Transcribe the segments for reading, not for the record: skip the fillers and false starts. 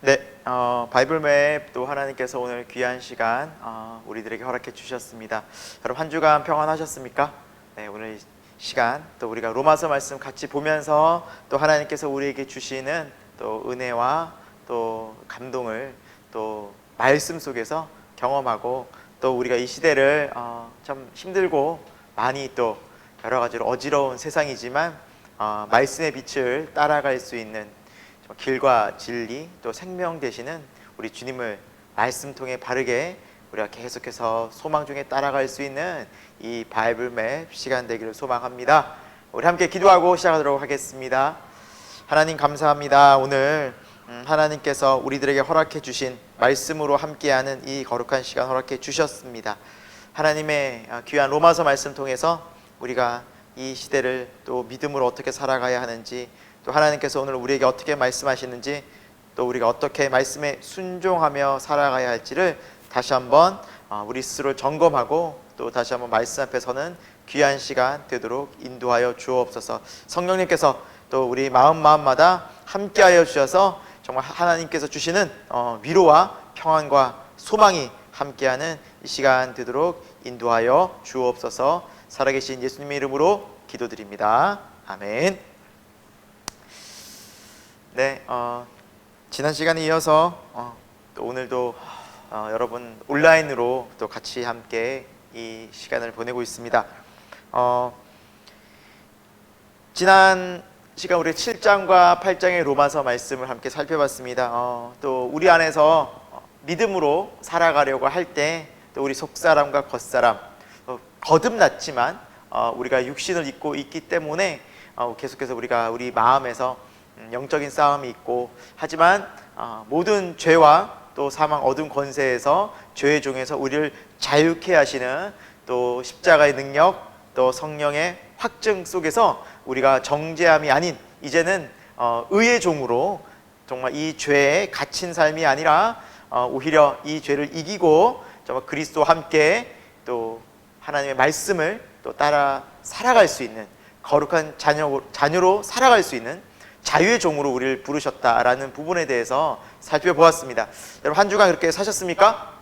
네, 바이블맵 또 하나님께서 오늘 귀한 시간 우리들에게 허락해 주셨습니다. 여러분 한 주간 평안하셨습니까? 네, 오늘 이 시간 또 우리가 로마서 말씀 같이 보면서 또 하나님께서 우리에게 주시는 또 은혜와 또 감동을 또 말씀 속에서 경험하고 또 우리가 이 시대를 참 힘들고 많이 또 여러 가지로 어지러운 세상이지만 말씀의 빛을 따라갈 수 있는 길과 진리 또 생명 되시는 우리 주님을 말씀 통해 바르게 우리가 계속해서 소망 중에 따라갈 수 있는 이 바이블맵 시간 되기를 소망합니다. 우리 함께 기도하고 시작하도록 하겠습니다. 하나님 감사합니다. 오늘 하나님께서 우리들에게 허락해 주신 말씀으로 함께하는 이 거룩한 시간 허락해 주셨습니다. 하나님의 귀한 로마서 말씀 통해서 우리가 이 시대를 또 믿음으로 어떻게 살아가야 하는지, 또 하나님께서 오늘 우리에게 어떻게 말씀하시는지, 또 우리가 어떻게 말씀에 순종하며 살아가야 할지를 다시 한번 우리 스스로 점검하고 또 다시 한번 말씀 앞에 서는 귀한 시간 되도록 인도하여 주옵소서. 성령님께서 또 우리 마음마다 함께하여 주셔서 정말 하나님께서 주시는 위로와 평안과 소망이 함께하는 이 시간 되도록 인도하여 주옵소서. 살아계신 예수님의 이름으로 기도드립니다. 아멘. 네, 지난 시간에 이어서 또 오늘도 여러분 온라인으로 또 같이 함께 이 시간을 보내고 있습니다. 지난 시간 우리 7장과 8장의 로마서 말씀을 함께 살펴봤습니다. 또 우리 안에서 믿음으로 살아가려고 할 때 또 우리 속사람과 겉사람 거듭났지만 우리가 육신을 입고 있기 때문에 계속해서 우리가 우리 마음에서 영적인 싸움이 있고, 하지만 모든 죄와 또 사망 어둠 권세에서 죄의 종에서 우리를 자유케 하시는 또 십자가의 능력 또 성령의 확증 속에서 우리가 정죄함이 아닌 이제는 의의 종으로 정말 이 죄에 갇힌 삶이 아니라 오히려 이 죄를 이기고 정말 그리스도와 함께 또 하나님의 말씀을 또 따라 살아갈 수 있는 거룩한 자녀로 살아갈 수 있는 자유의 종으로 우리를 부르셨다라는 부분에 대해서 살펴보았습니다. 여러분 한 주간 그렇게 사셨습니까?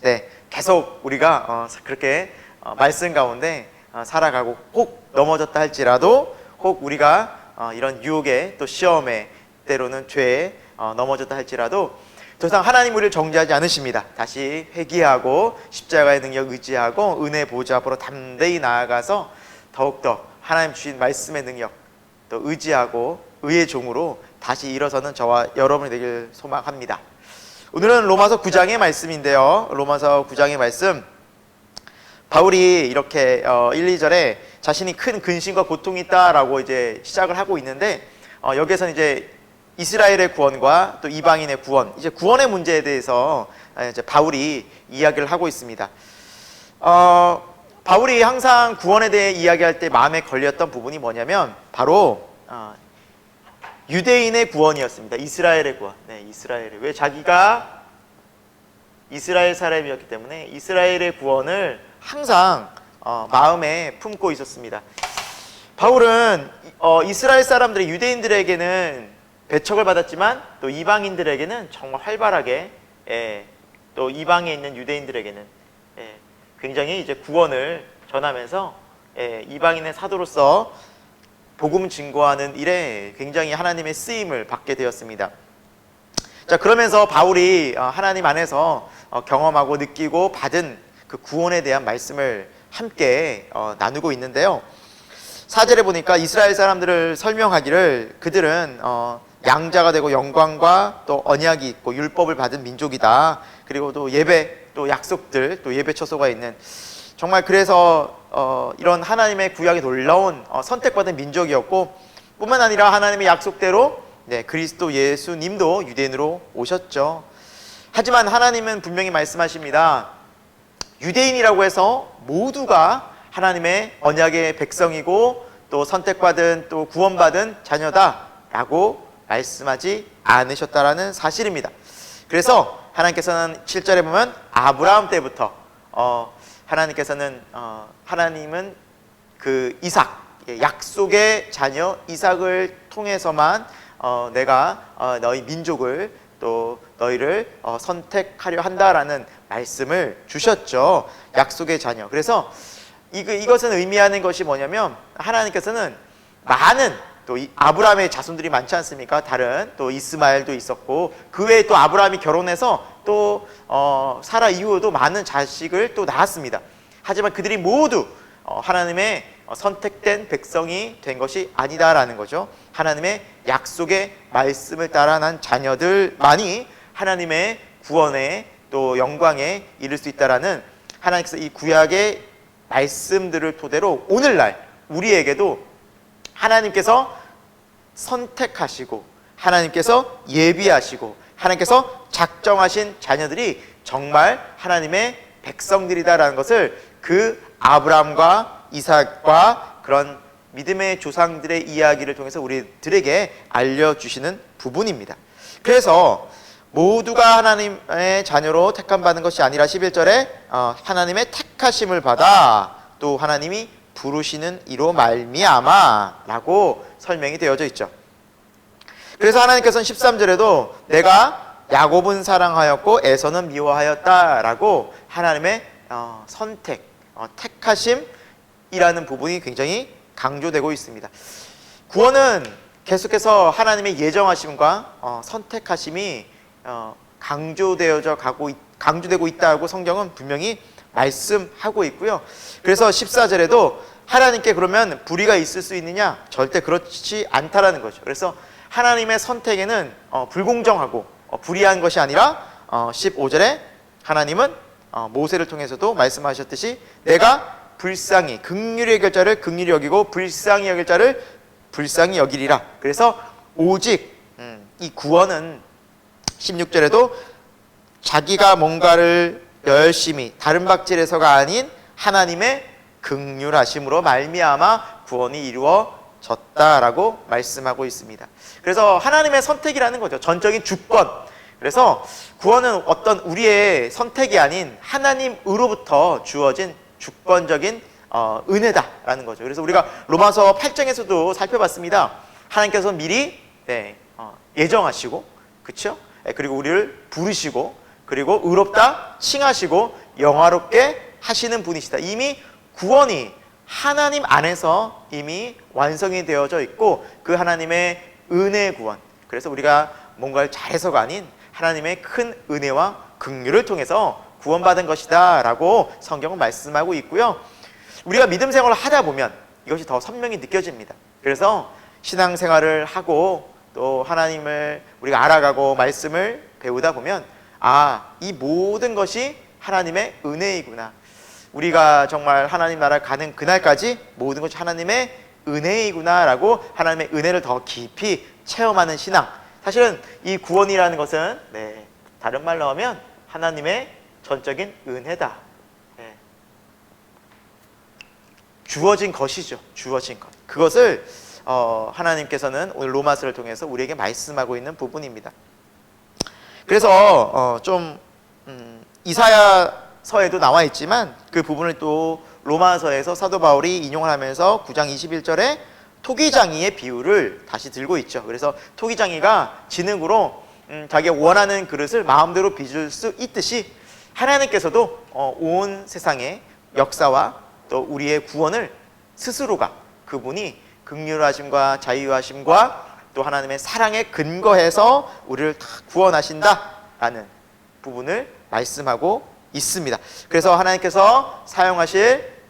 네, 계속 우리가 그렇게 말씀 가운데 살아가고, 혹 넘어졌다 할지라도, 혹 우리가 이런 유혹에 또 시험에 때로는 죄에 넘어졌다 할지라도 더 이상 하나님 우리를 정죄하지 않으십니다. 다시 회개하고 십자가의 능력 의지하고 은혜 보좌 앞으로 담대히 나아가서 더욱더 하나님 주신 말씀의 능력 또 의지하고 의의 종으로 다시 일어서는 저와 여러분이 되길 소망합니다. 오늘은 로마서 9장의 말씀인데요, 로마서 9장의 말씀, 바울이 이렇게 1, 2절에 자신이 큰 근심과 고통이 있다라고 이제 시작을 하고 있는데, 여기에서는 이제 이스라엘의 구원과 또 이방인의 구원, 이제 구원의 문제에 대해서 이제 바울이 이야기를 하고 있습니다. 바울이 항상 구원에 대해 이야기할 때 마음에 걸렸던 부분이 뭐냐면 바로 유대인의 구원이었습니다. 이스라엘의 구원. 네, 이스라엘의. 왜? 자기가 이스라엘 사람이었기 때문에 이스라엘의 구원을 항상 마음에 품고 있었습니다. 바울은 이스라엘 사람들이 유대인들에게는 배척을 받았지만 또 이방인들에게는 정말 활발하게, 또 이방에 있는 유대인들에게는 굉장히 이제 구원을 전하면서 이방인의 사도로서 복음 증거하는 일에 굉장히 하나님의 쓰임을 받게 되었습니다. 자, 그러면서 바울이 하나님 안에서 경험하고 느끼고 받은 그 구원에 대한 말씀을 함께 나누고 있는데요, 4절에 보니까 이스라엘 사람들을 설명하기를 그들은 양자가 되고 영광과 또 언약이 있고 율법을 받은 민족이다. 그리고 또 예배, 또 약속들, 또 예배 처소가 있는, 정말 그래서 이런 하나님의 구약에 놀라운 선택받은 민족이었고, 뿐만 아니라 하나님의 약속대로 그리스도 예수님도 유대인으로 오셨죠. 하지만 하나님은 분명히 말씀하십니다. 유대인이라고 해서 모두가 하나님의 언약의 백성이고 또 선택받은 또 구원받은 자녀다라고 말씀하지 않으셨다라는 사실입니다. 그래서 하나님께서는 7절에 보면 아브라함 때부터 하나님께서는 하나님은 그 이삭, 약속의 자녀 이삭을 통해서만 내가 너희 민족을 또 너희를 선택하려 한다라는 말씀을 주셨죠. 약속의 자녀. 그래서 이것은 의미하는 것이 뭐냐면 하나님께서는 많은 또 아브라함의 자손들이 많지 않습니까? 다른 또 이스마엘도 있었고 그 외에 또 아브라함이 결혼해서 또 사라 이후에도 많은 자식을 또 낳았습니다. 하지만 그들이 모두 하나님의 선택된 백성이 된 것이 아니다라는 거죠. 하나님의 약속의 말씀을 따라 난 자녀들만이 하나님의 구원에 또 영광에 이를 수 있다라는 하나님께서 이 구약의 말씀들을 토대로 오늘날 우리에게도 하나님께서 선택하시고 하나님께서 예비하시고 하나님께서 작정하신 자녀들이 정말 하나님의 백성들이다라는 것을 그 아브라함과 이삭과 그런 믿음의 조상들의 이야기를 통해서 우리들에게 알려주시는 부분입니다. 그래서 모두가 하나님의 자녀로 택함받은 것이 아니라 11절에 하나님의 택하심을 받아 또 하나님이 부르시는 이로 말미암아 라고 설명이 되어져 있죠. 그래서 하나님께서는 13절에도 내가 야곱은 사랑하였고 에서는 미워하였다 라고 하나님의 선택, 택하심이라는 부분이 굉장히 강조되고 있습니다. 구원은 계속해서 하나님의 예정하심과 선택하심이 강조되고 있다고 성경은 분명히 말씀하고 있고요. 그래서 14절에도 하나님께 그러면 불의가 있을 수 있느냐? 절대 그렇지 않다라는 거죠. 그래서 하나님의 선택에는 불공정하고 불의한 것이 아니라 15절에 하나님은 모세를 통해서도 말씀하셨듯이 내가 불쌍히 긍휼히 여길 자를 긍휼히 여기고 불쌍히 여길 자를 불쌍히 여기리라. 그래서 오직 이 구원은 16절에도 자기가 뭔가를 열심히 다른 박질에서가 아닌 하나님의 긍휼하심으로 말미암아 구원이 이루어졌다라고 말씀하고 있습니다. 그래서 하나님의 선택이라는 거죠. 전적인 주권. 그래서 구원은 어떤 우리의 선택이 아닌 하나님으로부터 주어진 주권적인 은혜다라는 거죠. 그래서 우리가 로마서 8장에서도 살펴봤습니다. 하나님께서 미리 예정하시고, 그렇죠? 그리고 우리를 부르시고, 그리고 의롭다 칭하시고 영화롭게 하시는 분이시다. 이미 구원이 하나님 안에서 이미 완성이 되어져 있고 그 하나님의 은혜의 구원. 그래서 우리가 뭔가를 잘해서가 아닌 하나님의 큰 은혜와 긍휼을 통해서 구원받은 것이다 라고 성경은 말씀하고 있고요. 우리가 믿음 생활을 하다 보면 이것이 더 선명히 느껴집니다. 그래서 신앙생활을 하고 또 하나님을 우리가 알아가고 말씀을 배우다 보면 이 모든 것이 하나님의 은혜이구나. 우리가 정말 하나님 나라 가는 그날까지 모든 것이 하나님의 은혜이구나 라고 하나님의 은혜를 더 깊이 체험하는 신앙. 사실은 이 구원이라는 것은 다른 말로 하면 하나님의 전적인 은혜다. 주어진 것이죠. 주어진 것. 그것을 하나님께서는 오늘 로마서를 통해서 우리에게 말씀하고 있는 부분입니다. 그래서 이사야서에도 나와 있지만 그 부분을 또 로마서에서 사도 바울이 인용을 하면서 9장 21절에 토기장이의 비유를 다시 들고 있죠. 그래서 토기장이가 진흙으로 자기가 원하는 그릇을 마음대로 빚을 수 있듯이 하나님께서도 온 세상의 역사와 또 우리의 구원을 스스로가 그분이 긍휼하심과 자유하심과 또 하나님의 사랑에 근거해서 우리를 다 구원하신다라는 부분을 말씀하고 있습니다. 그래서 하나님께서 사용하실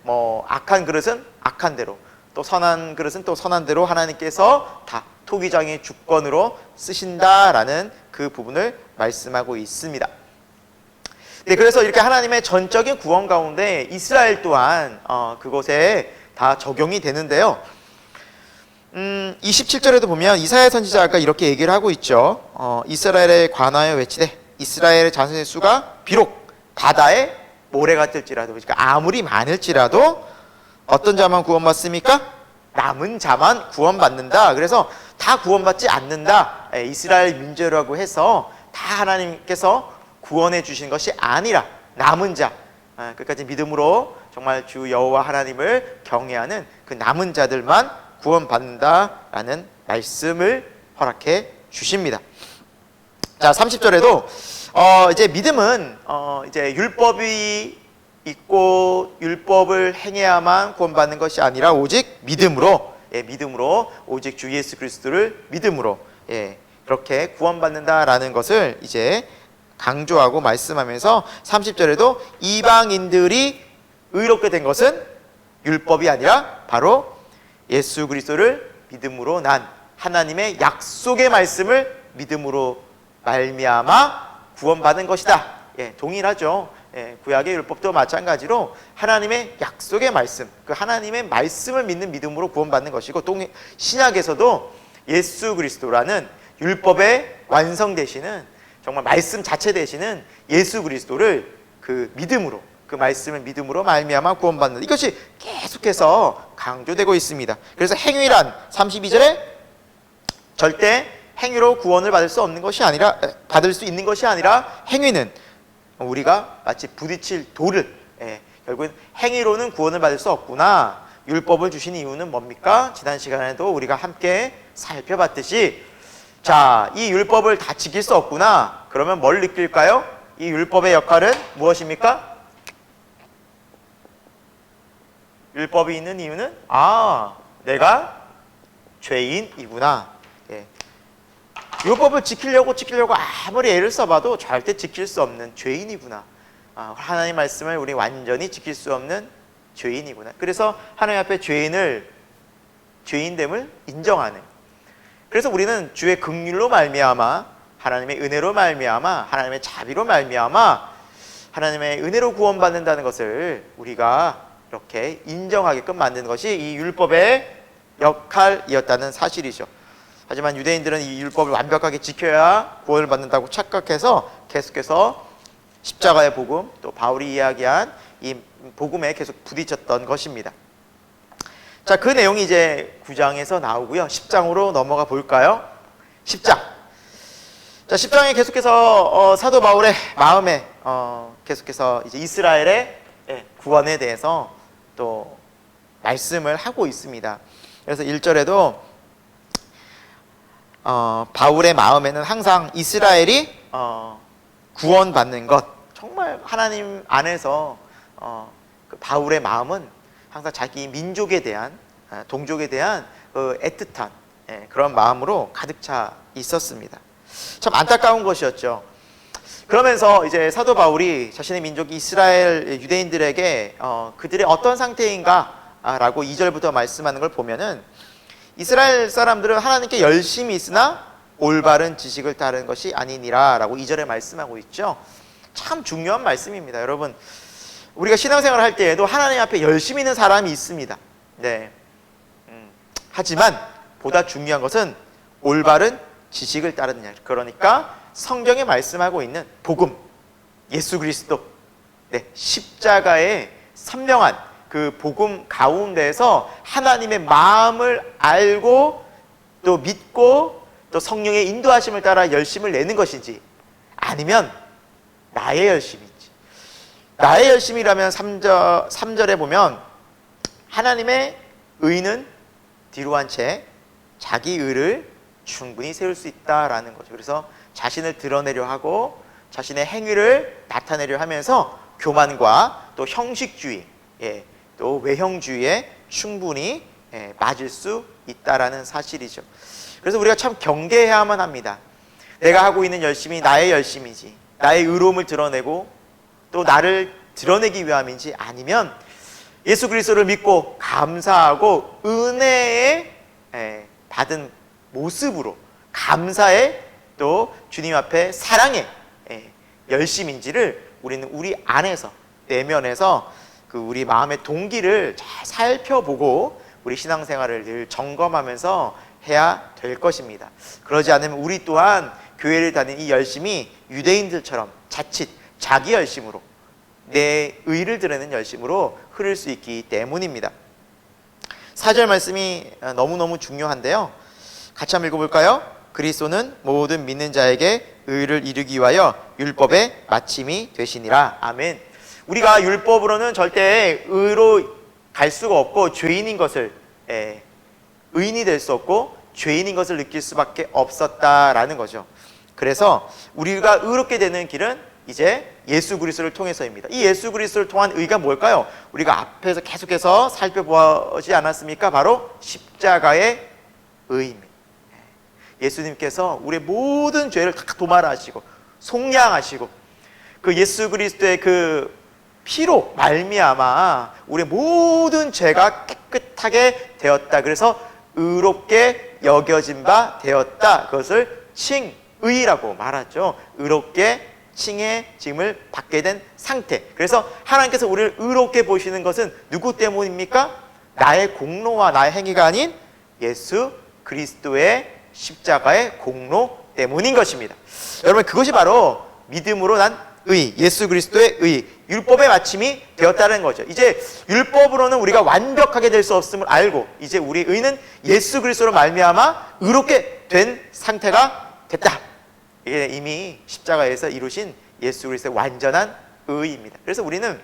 악한 그릇은 악한 대로 또 선한 그릇은 또 선한 대로 하나님께서 다 토기장의 주권으로 쓰신다라는 그 부분을 말씀하고 있습니다. 그래서 이렇게 하나님의 전적인 구원 가운데 이스라엘 또한 그곳에 다 적용이 되는데요. 27절에도 보면 이사야 선지자가 이렇게 얘기를 하고 있죠. 이스라엘에 관하여 외치되 이스라엘의 자손의 수가 비록 바다에 모래가 뜰지라도, 그러니까 아무리 많을지라도 어떤 자만 구원받습니까? 남은 자만 구원받는다. 그래서 다 구원받지 않는다. 이스라엘 민족이라고 해서 다 하나님께서 구원해 주신 것이 아니라 남은 자, 끝까지 믿음으로 정말 주 여호와 하나님을 경외하는 그 남은 자들만 구원받는다라는 말씀을 허락해 주십니다. 자, 30절에도 이제 믿음은 이제 율법이 있고 율법을 행해야만 구원받는 것이 아니라 오직 믿음으로, 믿음으로, 오직 주 예수 그리스도를 믿음으로, 그렇게 구원받는다라는 것을 이제 강조하고 말씀하면서 30절에도 이방인들이 의롭게 된 것은 율법이 아니라 바로 예수 그리스도를 믿음으로 난 하나님의 약속의 말씀을 믿음으로 말미암아 구원받은 것이다. 동일하죠. 구약의 율법도 마찬가지로 하나님의 약속의 말씀, 그 하나님의 말씀을 믿는 믿음으로 구원받는 것이고, 또 신약에서도 예수 그리스도라는 율법의 완성 되시는, 정말 말씀 자체 되시는 예수 그리스도를 그 믿음으로, 그 말씀을 믿음으로 말미암아 구원받는, 이것이 계속해서 강조되고 있습니다. 그래서 행위란 32절에 절대 행위로 구원을 받을 수 없는 것이 아니라, 받을 수 있는 것이 아니라, 행위는 우리가 마치 부딪힐 돌을, 결국은 행위로는 구원을 받을 수 없구나. 율법을 주신 이유는 뭡니까? 지난 시간에도 우리가 함께 살펴봤듯이, 자, 이 율법을 다 지킬 수 없구나. 그러면 뭘 느낄까요? 이 율법의 역할은 무엇입니까? 율법이 있는 이유는, 내가 죄인이구나. 율법을 지키려고 아무리 애를 써봐도 절대 지킬 수 없는 죄인이구나. 하나님의 말씀을 우리 완전히 지킬 수 없는 죄인이구나. 그래서 하나님 앞에 죄인됨을 인정하는. 그래서 우리는 주의 긍휼로 말미암아, 하나님의 은혜로 말미암아, 하나님의 자비로 말미암아 하나님의 은혜로 구원받는다는 것을 우리가 이렇게 인정하게끔 만드는 것이 이 율법의 역할이었다는 사실이죠. 하지만 유대인들은 이 율법을 완벽하게 지켜야 구원을 받는다고 착각해서 계속해서 십자가의 복음, 또 바울이 이야기한 이 복음에 계속 부딪혔던 것입니다. 자, 그 내용이 이제 9장에서 나오고요. 10장으로 넘어가 볼까요? 10장. 자, 10장에 계속해서 사도 바울의 마음에 계속해서 이제 이스라엘의 구원에 대해서 또 말씀을 하고 있습니다. 그래서 1절에도 바울의 마음에는 항상 이스라엘이 구원받는 것, 정말 하나님 안에서 그 바울의 마음은 항상 자기 민족에 대한, 동족에 대한 애틋한 그런 마음으로 가득 차 있었습니다. 참 안타까운 것이었죠. 그러면서 이제 사도 바울이 자신의 민족 이스라엘 유대인들에게 그들의 어떤 상태인가 라고 2절부터 말씀하는 걸 보면은, 이스라엘 사람들은 하나님께 열심히 있으나 올바른 지식을 따르는 것이 아니니라 라고 2절에 말씀하고 있죠. 참 중요한 말씀입니다. 여러분, 우리가 신앙생활을 할 때에도 하나님 앞에 열심히 있는 사람이 있습니다. 네. 하지만 보다 중요한 것은 올바른 지식을 따르느냐. 그러니까 성경에 말씀하고 있는 복음, 예수 그리스도, 십자가의 선명한 그 복음 가운데에서 하나님의 마음을 알고 또 믿고 또 성령의 인도하심을 따라 열심을 내는 것인지, 아니면 나의 열심인지. 나의 열심이라면 3절에 보면 하나님의 의는 뒤로 한 채 자기 의를 충분히 세울 수 있다라는 거죠. 그래서 자신을 드러내려 하고 자신의 행위를 나타내려 하면서 교만과 또 형식주의, 또 외형주의에 충분히 맞을 수 있다라는 사실이죠. 그래서 우리가 참 경계해야만 합니다. 내가 하고 있는 열심이 나의 열심이지, 나의 의로움을 드러내고 또 나를 드러내기 위함인지, 아니면 예수 그리스도를 믿고 감사하고 은혜에 받은 모습으로 감사의 또 주님 앞에 사랑의 열심인지를 우리는 우리 안에서, 내면에서 그 우리 마음의 동기를 잘 살펴보고 우리 신앙생활을 늘 점검하면서 해야 될 것입니다. 그러지 않으면 우리 또한 교회를 다니는 이 열심이 유대인들처럼 자칫 자기 열심으로, 내 의를 드러내는 열심으로 흐를 수 있기 때문입니다. 4절 말씀이 너무너무 중요한데요. 같이 한번 읽어볼까요? 그리스도는 모든 믿는 자에게 의를 이루기 위하여 율법의 마침이 되시니라. 아멘. 우리가 율법으로는 절대 의로 갈 수가 없고, 죄인인 것을, 의인이 될 수 없고 죄인인 것을 느낄 수밖에 없었다라는 거죠. 그래서 우리가 의롭게 되는 길은 이제 예수 그리스도를 통해서입니다. 이 예수 그리스도를 통한 의가 뭘까요? 우리가 앞에서 계속해서 살펴보지 않았습니까? 바로 십자가의 의입니다. 예수님께서 우리의 모든 죄를 다 도말하시고 속량하시고 그 예수 그리스도의 그 피로 말미암아 우리의 모든 죄가 깨끗하게 되었다. 그래서 의롭게 여겨진 바 되었다. 그것을 칭의라고 말하죠. 의롭게 칭해짐을 받게 된 상태. 그래서 하나님께서 우리를 의롭게 보시는 것은 누구 때문입니까? 나의 공로와 나의 행위가 아닌 예수 그리스도의 십자가의 공로 때문인 것입니다. 여러분, 그것이 바로 믿음으로 난 의, 예수 그리스도의 의, 율법의 마침이 되었다는 거죠. 이제 율법으로는 우리가 완벽하게 될 수 없음을 알고 이제 우리 의는 예수 그리스도로 말미암아 의롭게 된 상태가 됐다. 이게 이미 십자가에서 이루신 예수 그리스도의 완전한 의입니다. 그래서 우리는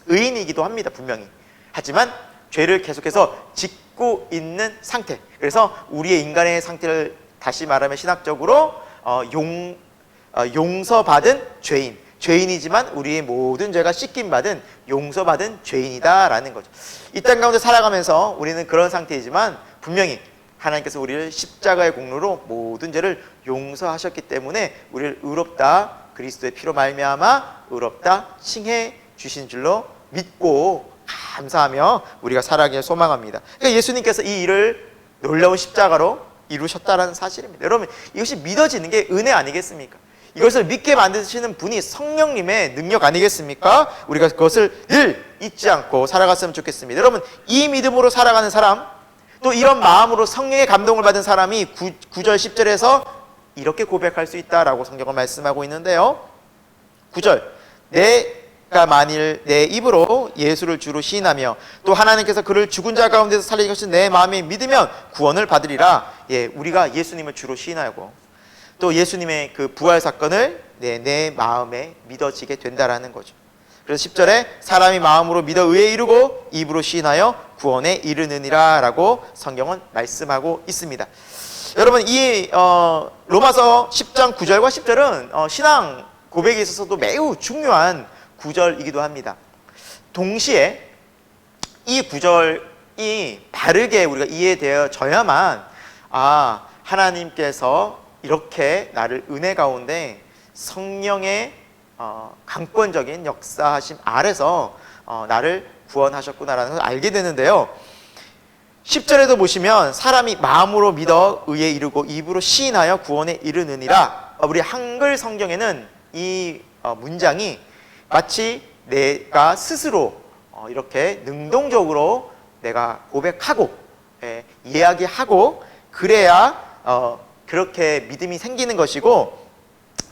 의인이기도 합니다, 분명히. 하지만 죄를 계속해서 짓고 있는 상태. 그래서 우리의 인간의 상태를 다시 말하면 신학적으로 용서받은 죄인, 죄인이지만 우리의 모든 죄가 씻김받은 용서받은 죄인이다라는 거죠. 이 땅 가운데 살아가면서 우리는 그런 상태이지만 분명히 하나님께서 우리를 십자가의 공로로 모든 죄를 용서하셨기 때문에 우리를 의롭다, 그리스도의 피로 말미암아 의롭다 칭해 주신 줄로 믿고 감사하며 우리가 살아가길 소망합니다. 그러니까 예수님께서 이 일을 놀라운 십자가로 이루셨다는 사실입니다. 여러분, 이것이 믿어지는 게 은혜 아니겠습니까? 이것을 믿게 만드시는 분이 성령님의 능력 아니겠습니까? 우리가 그것을 늘 잊지 않고 살아갔으면 좋겠습니다. 여러분, 이 믿음으로 살아가는 사람, 또 이런 마음으로 성령의 감동을 받은 사람이 9절 10절에서 이렇게 고백할 수 있다라고 성경은 말씀하고 있는데요. 9절, 내가 만일 내 입으로 예수를 주로 시인하며 또 하나님께서 그를 죽은 자 가운데서 살리신 것을 내 마음에 믿으면 구원을 받으리라. 예, 우리가 예수님을 주로 시인하고 또 예수님의 그 부활 사건을 내 마음에 믿어지게 된다라는 거죠. 그래서 10절에 사람이 마음으로 믿어 의에 이르고 입으로 시인하여 구원에 이르느니라 라고 성경은 말씀하고 있습니다. 여러분, 이 로마서 10장 9절과 10절은 신앙 고백에 있어서도 매우 중요한 구절이기도 합니다. 동시에 이 구절이 바르게 우리가 이해되어져야만 하나님께서 이렇게 나를 은혜 가운데 성령의 강권적인 역사하심 아래서 나를 구원하셨구나라는 걸 알게 되는데요. 10절에도 보시면 사람이 마음으로 믿어 의에 이르고 입으로 시인하여 구원에 이르느니라. 우리 한글 성경에는 이 문장이 마치 내가 스스로 이렇게 능동적으로 내가 고백하고 이야기하고 그래야 그렇게 믿음이 생기는 것이고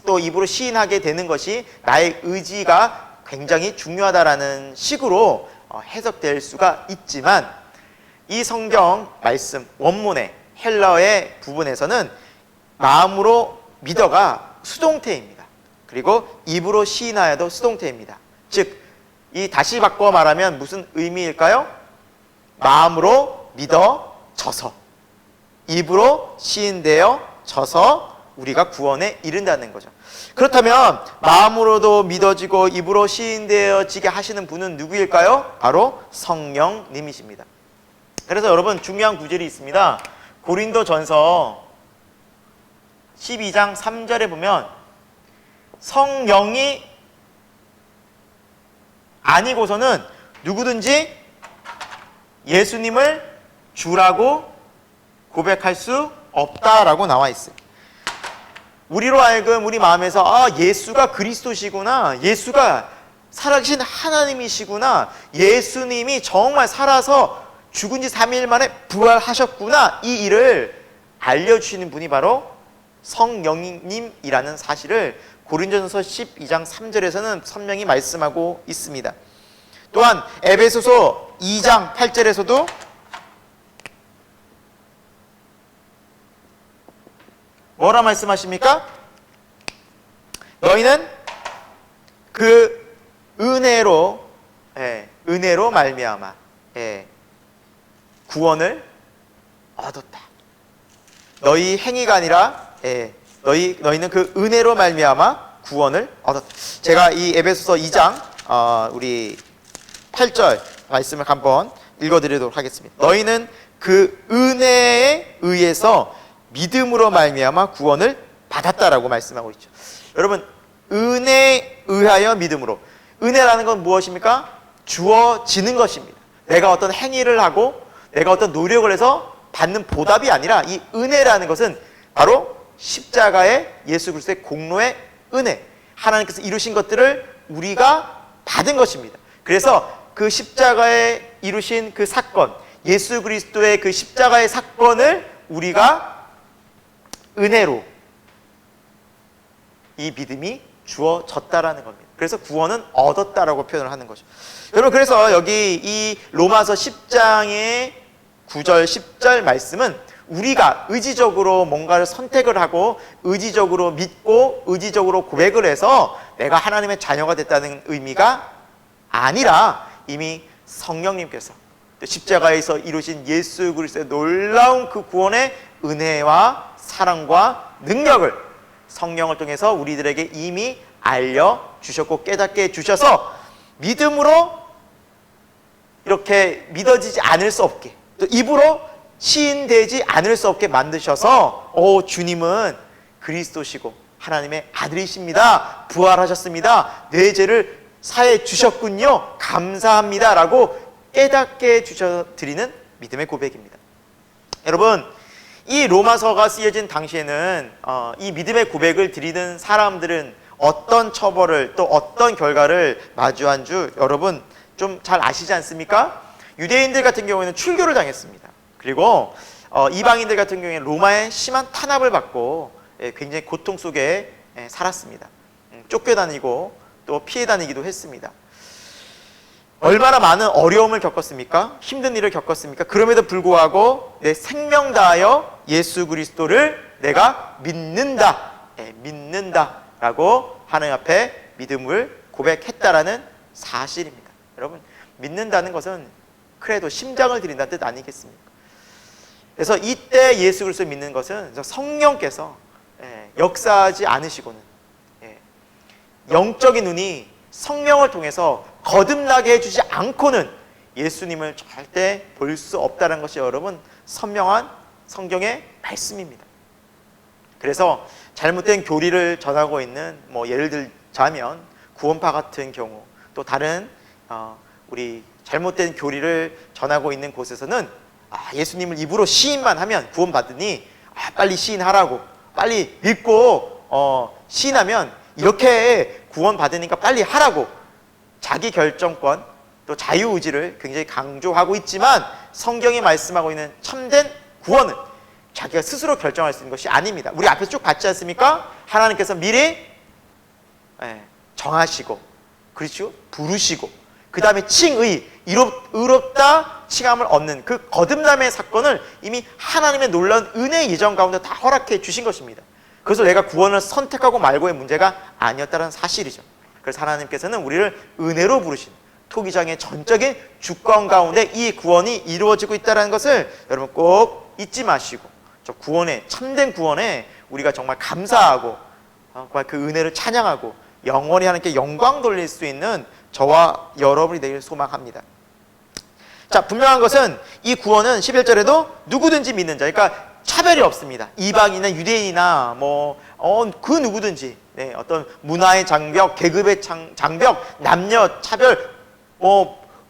또 입으로 시인하게 되는 것이 나의 의지가 굉장히 중요하다라는 식으로 해석될 수가 있지만 이 성경 말씀 원문의 헬라어의 부분에서는 마음으로 믿어가 수동태입니다. 그리고 입으로 시인하여도 수동태입니다. 즉, 이 다시 바꿔 말하면 무슨 의미일까요? 마음으로 믿어져서 입으로 시인되어 져서 우리가 구원에 이른다는 거죠. 그렇다면 마음으로도 믿어지고 입으로 시인되어지게 하시는 분은 누구일까요? 바로 성령님이십니다. 그래서 여러분, 중요한 구절이 있습니다. 고린도전서 12장 3절에 보면 성령이 아니고서는 누구든지 예수님을 주라고 고백할 수 없다라고 나와 있어요. 우리로 하여금 우리 마음에서 예수가 그리스도시구나, 예수가 살아계신 하나님이시구나, 예수님이 정말 살아서 죽은 지 3일 만에 부활하셨구나, 이 일을 알려주시는 분이 바로 성령님이라는 사실을 고린도전서 12장 3절에서는 선명히 말씀하고 있습니다. 또한 에베소서 2장 8절에서도 뭐라 말씀하십니까? 너희는 그 은혜로 말미암아 구원을 얻었다. 너희 행위가 아니라 너희는 그 은혜로 말미암아 구원을 얻었다. 제가 이 에베소서 2장 우리 8절 말씀을 한번 읽어드리도록 하겠습니다. 너희는 그 은혜에 의해서 믿음으로 말미암아 구원을 받았다라고 말씀하고 있죠. 여러분, 은혜에 의하여 믿음으로. 은혜라는 건 무엇입니까? 주어지는 것입니다. 내가 어떤 행위를 하고 내가 어떤 노력을 해서 받는 보답이 아니라 이 은혜라는 것은 바로 십자가의 예수 그리스도의 공로의 은혜, 하나님께서 이루신 것들을 우리가 받은 것입니다. 그래서 그 십자가에 이루신 그 사건, 예수 그리스도의 그 십자가의 사건을 우리가 은혜로 이 믿음이 주어졌다라는 겁니다. 그래서 구원은 얻었다라고 표현을 하는 거죠. 여러분, 그래서 여기 이 로마서 10장의 9절 10절 말씀은 우리가 의지적으로 뭔가를 선택을 하고 의지적으로 믿고 의지적으로 고백을 해서 내가 하나님의 자녀가 됐다는 의미가 아니라 이미 성령님께서 십자가에서 이루신 예수 그리스도의 놀라운 그 구원의 은혜와 사랑과 능력을 성령을 통해서 우리들에게 이미 알려주셨고 깨닫게 해주셔서 믿음으로 이렇게 믿어지지 않을 수 없게, 또 입으로 시인되지 않을 수 없게 만드셔서 주님은 그리스도시고 하나님의 아들이십니다. 부활하셨습니다. 내 죄를 사해 주셨군요. 감사합니다. 라고 깨닫게 주셔드리는 믿음의 고백입니다. 여러분, 이 로마서가 쓰여진 당시에는 이 믿음의 고백을 드리는 사람들은 어떤 처벌을 또 어떤 결과를 마주한 줄 여러분 좀 잘 아시지 않습니까? 유대인들 같은 경우에는 출교를 당했습니다. 그리고 이방인들 같은 경우에는 로마의 심한 탄압을 받고 굉장히 고통 속에 살았습니다. 쫓겨다니고 또 피해 다니기도 했습니다. 얼마나 많은 어려움을 겪었습니까? 힘든 일을 겪었습니까? 그럼에도 불구하고 내 생명 다하여 예수 그리스도를 내가 믿는다, 믿는다라고 하나님 앞에 믿음을 고백했다라는 사실입니다. 여러분, 믿는다는 것은 그래도 심장을 드린다는 뜻 아니겠습니까? 그래서 이때 예수 그리스도를 믿는 것은 성령께서 역사하지 않으시고는 영적인 눈이 성령을 통해서 거듭나게 해주지 않고는 예수님을 절대 볼 수 없다는 것이 여러분 선명한 성경의 말씀입니다. 그래서 잘못된 교리를 전하고 있는 예를 들자면 구원파 같은 경우, 또 다른 우리 잘못된 교리를 전하고 있는 곳에서는 예수님을 입으로 시인만 하면 구원받으니 빨리 시인하라고, 빨리 믿고 시인하면 이렇게 구원받으니까 빨리 하라고 자기 결정권 또 자유의지를 굉장히 강조하고 있지만 성경이 말씀하고 있는 참된 구원은 자기가 스스로 결정할 수 있는 것이 아닙니다. 우리 앞에서 쭉 봤지 않습니까? 하나님께서 미리 정하시고, 그렇죠? 부르시고, 그 다음에 칭의, 의롭다 칭함을 얻는 그 거듭남의 사건을 이미 하나님의 놀라운 은혜의 예정 가운데 다 허락해 주신 것입니다. 그래서 내가 구원을 선택하고 말고의 문제가 아니었다는 사실이죠. 그래서 하나님께서는 우리를 은혜로 부르신 토기장의 전적인 주권 가운데 이 구원이 이루어지고 있다는 것을 여러분 꼭 잊지 마시고, 저 구원에, 참된 구원에 우리가 정말 감사하고 정말 그 은혜를 찬양하고 영원히 하나님께 영광 돌릴 수 있는 저와 여러분이 되길 소망합니다. 자, 분명한 것은 이 구원은 11절에도 누구든지 믿는 자, 그러니까 차별이 없습니다. 이방인이나 유대인이나 그 누구든지 어떤 문화의 장벽, 계급의 장벽, 남녀 차별,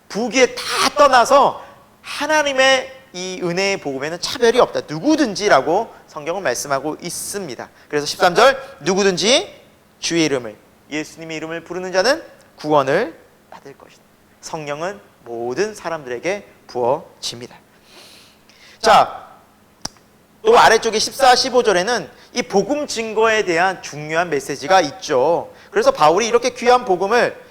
부귀에 다 떠나서 하나님의 이 은혜의 복음에는 차별이 없다. 누구든지라고 성경은 말씀하고 있습니다. 그래서 13절, 누구든지 주의 이름을, 예수님의 이름을 부르는 자는 구원을 받을 것이다. 성령은 모든 사람들에게 부어집니다. 자, 또 아래쪽에 14, 15절에는 이 복음 증거에 대한 중요한 메시지가 있죠. 그래서 바울이 이렇게 귀한 복음을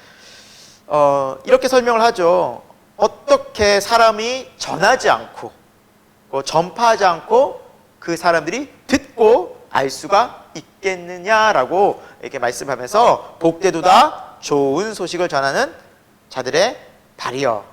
이렇게 설명을 하죠. 어떻게 사람이 전하지 않고 전파하지 않고 그 사람들이 듣고 알 수가 있겠느냐라고 이렇게 말씀하면서 복되도다 좋은 소식을 전하는 자들의 발이여,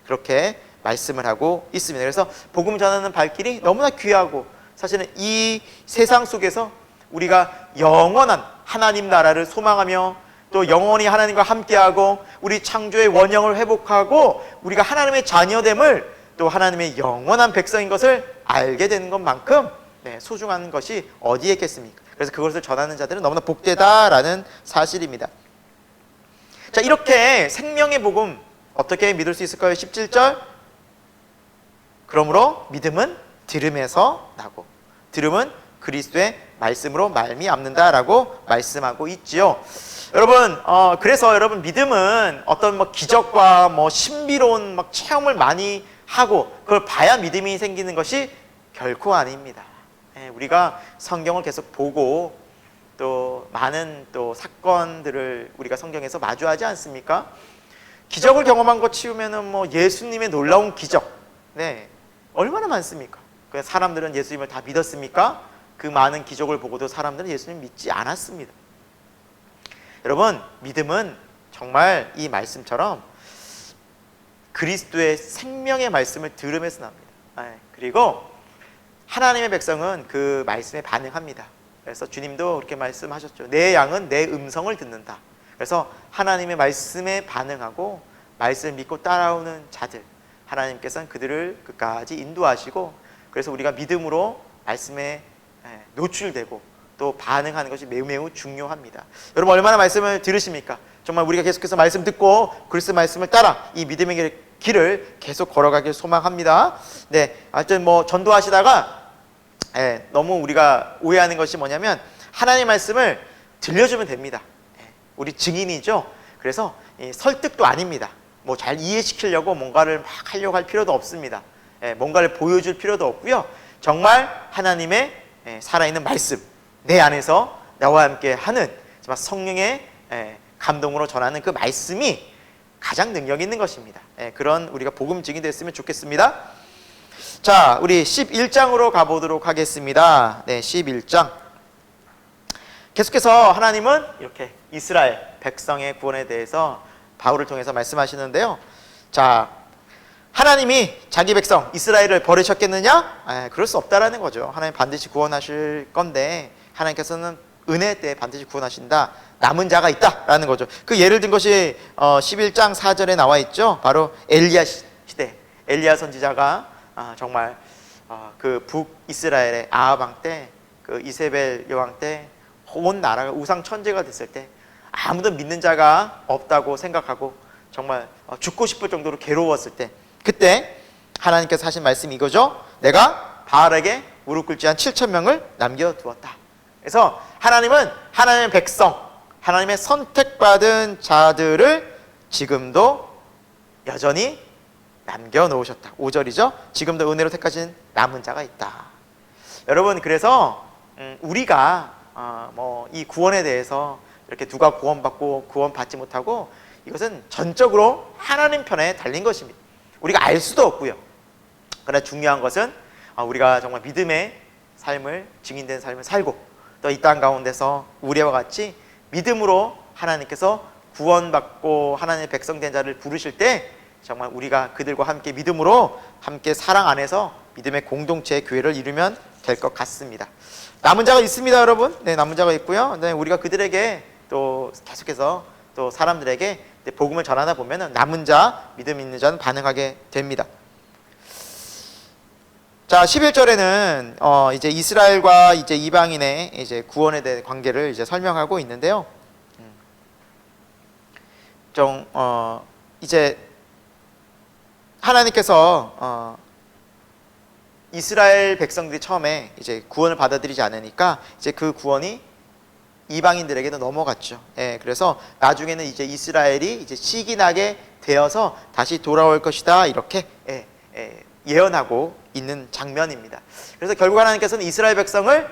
그렇게 말씀을 하고 있습니다. 그래서 복음 전하는 발길이 너무나 귀하고, 사실은 이 세상 속에서 우리가 영원한 하나님 나라를 소망하며 또 영원히 하나님과 함께하고 우리 창조의 원형을 회복하고 우리가 하나님의 자녀됨을 또 하나님의 영원한 백성인 것을 알게 되는 것만큼 소중한 것이 어디에 있겠습니까? 그래서 그것을 전하는 자들은 너무나 복되다라는 사실입니다. 자, 이렇게 생명의 복음 어떻게 믿을 수 있을까요? 17절, 그러므로 믿음은 들음에서 나고 들음은 그리스도의 말씀으로 말미암는다라고 말씀하고 있지요. 여러분, 그래서 여러분 믿음은 어떤 기적과 신비로운 체험을 많이 하고 그걸 봐야 믿음이 생기는 것이 결코 아닙니다. 우리가 성경을 계속 보고 또 많은 또 사건들을 우리가 성경에서 마주하지 않습니까? 기적을 경험한 것 치우면은 예수님의 놀라운 기적, 얼마나 많습니까? 사람들은 예수님을 다 믿었습니까? 그 많은 기적을 보고도 사람들은 예수님 믿지 않았습니다. 여러분, 믿음은 정말 이 말씀처럼 그리스도의 생명의 말씀을 들으면서 납니다. 그리고 하나님의 백성은 그 말씀에 반응합니다. 그래서 주님도 그렇게 말씀하셨죠. 내 양은 내 음성을 듣는다. 그래서 하나님의 말씀에 반응하고 말씀을 믿고 따라오는 자들, 하나님께서는 그들을 끝까지 인도하시고 그래서 우리가 믿음으로 말씀에 노출되고 또 반응하는 것이 매우 중요합니다. 여러분, 얼마나 말씀을 들으십니까? 정말 우리가 계속해서 말씀 듣고 그리스도 말씀을 따라 이 믿음의 길을 계속 걸어가길 소망합니다. 하여튼 전도하시다가 너무 우리가 오해하는 것이 뭐냐면 하나님의 말씀을 들려주면 됩니다. 우리 증인이죠. 그래서 설득도 아닙니다. 잘 이해시키려고 뭔가를 막 하려고 할 필요도 없습니다. 뭔가를 보여줄 필요도 없고요. 정말 하나님의 살아있는 말씀, 내 안에서 나와 함께 하는 성령의 감동으로 전하는 그 말씀이 가장 능력 있는 것입니다. 그런 우리가 복음 증인이 됐으면 좋겠습니다. 자, 우리 11장으로 가보도록 하겠습니다. 11장. 계속해서 하나님은 이렇게 이스라엘 백성의 구원에 대해서 바울을 통해서 말씀하시는데요. 자, 하나님이 자기 백성 이스라엘을 버리셨겠느냐? 그럴 수 없다라는 거죠. 하나님 반드시 구원하실 건데 하나님께서는 은혜 때 반드시 구원하신다. 남은 자가 있다라는 거죠. 그 예를 든 것이 11장 4절에 나와 있죠. 바로 엘리야 시대, 엘리야 선지자가 정말 그 북이스라엘의 아합 왕 때, 그 이세벨 여왕 때 온 나라가 우상 천지가 됐을 때 아무도 믿는 자가 없다고 생각하고 정말 죽고 싶을 정도로 괴로웠을 때, 그때 하나님께서 하신 말씀이 이거죠. 내가 바알에게 무릎 꿇지 한 7,000명을 남겨두었다. 그래서 하나님은 하나님의 백성, 하나님의 선택받은 자들을 지금도 여전히 남겨놓으셨다. 5절이죠. 지금도 은혜로 택하신 남은 자가 있다. 여러분, 그래서 우리가 이 구원에 대해서 이렇게 누가 구원받고 구원받지 못하고, 이것은 전적으로 하나님 편에 달린 것입니다. 우리가 알 수도 없고요. 그러나 중요한 것은 우리가 정말 믿음의 삶을, 증인된 삶을 살고 또 이 땅 가운데서 우리와 같이 믿음으로 하나님께서 구원받고 하나님의 백성된 자를 부르실 때 정말 우리가 그들과 함께 믿음으로 함께 사랑 안에서 믿음의 공동체의 교회를 이루면 될 것 같습니다. 남은 자가 있습니다, 여러분. 남은 자가 있고요. 우리가 그들에게 또 계속해서 또 사람들에게 복음을 전하다 보면 남은 자, 믿음 있는 자는 반응하게 됩니다. 자, 11절에는 이제 이스라엘과 이제 이방인의 이제 구원에 대한 관계를 이제 설명하고 있는데요. 이제 하나님께서 이스라엘 백성들이 처음에 이제 구원을 받아들이지 않으니까 이제 그 구원이 이방인들에게도 넘어갔죠. 그래서 나중에는 이제 이스라엘이 이제 시기나게 되어서 다시 돌아올 것이다, 이렇게 예언하고 있는 장면입니다. 그래서 결국 하나님께서는 이스라엘 백성을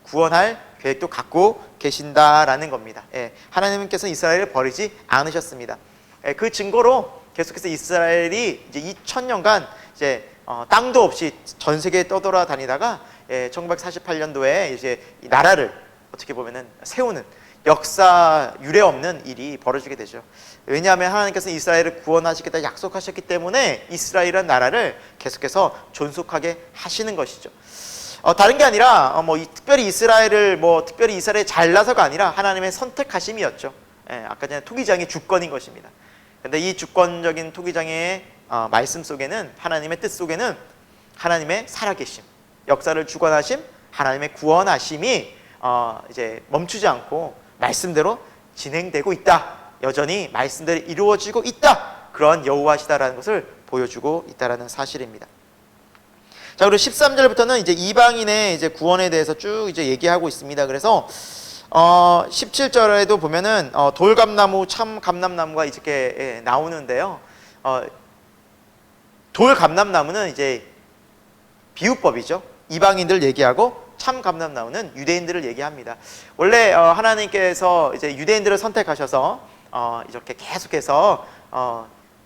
구원할 계획도 갖고 계신다라는 겁니다. 하나님께서는 이스라엘을 버리지 않으셨습니다. 그 증거로 계속해서 이스라엘이 이제 2000년간 이제 땅도 없이 전 세계에 떠돌아다니다가 1948년도에 이제 이 나라를 어떻게 보면은 세우는 역사 유례 없는 일이 벌어지게 되죠. 왜냐하면 하나님께서 이스라엘을 구원하시겠다 약속하셨기 때문에 이스라엘이라는 나라를 계속해서 존속하게 하시는 것이죠. 다른 게 아니라 특별히 이스라엘에 잘나서가 아니라 하나님의 선택하심이었죠. 예, 아까 전에 토기장의 주권인 것입니다. 근데 이 주권적인 토기장의 말씀 속에는, 하나님의 뜻 속에는 하나님의 살아계심, 역사를 주관하심, 하나님의 구원하심이 이제 멈추지 않고 말씀대로 진행되고 있다. 여전히 말씀대로 이루어지고 있다. 그런 여호와시다라는 것을 보여주고 있다라는 사실입니다. 자, 그리고 13절부터는 이제 이방인의 이제 구원에 대해서 쭉 이제 얘기하고 있습니다. 그래서 17절에도 보면은 돌감나무, 참감람나무가 이렇게 나오는데요. 돌감람나무는 이제 비유법이죠. 이방인들 얘기하고 참감람나무는 유대인들을 얘기합니다. 원래 하나님께서 이제 유대인들을 선택하셔서 이렇게 계속해서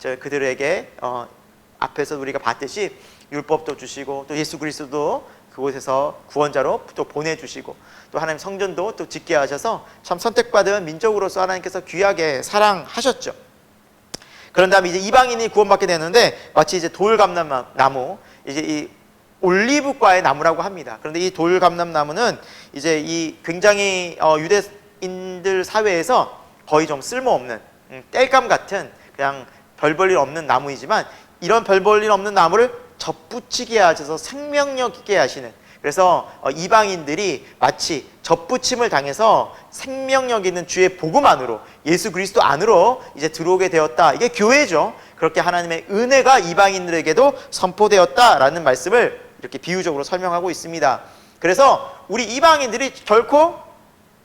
그들에게 앞에서 우리가 봤듯이 율법도 주시고 또 예수 그리스도도 그곳에서 구원자로 또 보내주시고 또 하나님 성전도 또 짓게 하셔서 참 선택받은 민족으로서 하나님께서 귀하게 사랑하셨죠. 그런 다음에 이제 이방인이 구원받게 되는데 마치 이제 돌감람나무, 이제 이 올리브과의 나무라고 합니다. 그런데 이 돌감람나무는 이제 이 굉장히 유대인들 사회에서 거의 좀 쓸모없는 땔감 같은 그냥 별 볼 일 없는 나무이지만 이런 별 볼 일 없는 나무를 접붙이게 하셔서 생명력 있게 하시는, 그래서 이방인들이 마치 접붙임을 당해서 생명력 있는 주의 복음 안으로, 예수 그리스도 안으로 이제 들어오게 되었다. 이게 교회죠. 그렇게 하나님의 은혜가 이방인들에게도 선포되었다라는 말씀을 이렇게 비유적으로 설명하고 있습니다. 그래서 우리 이방인들이 결코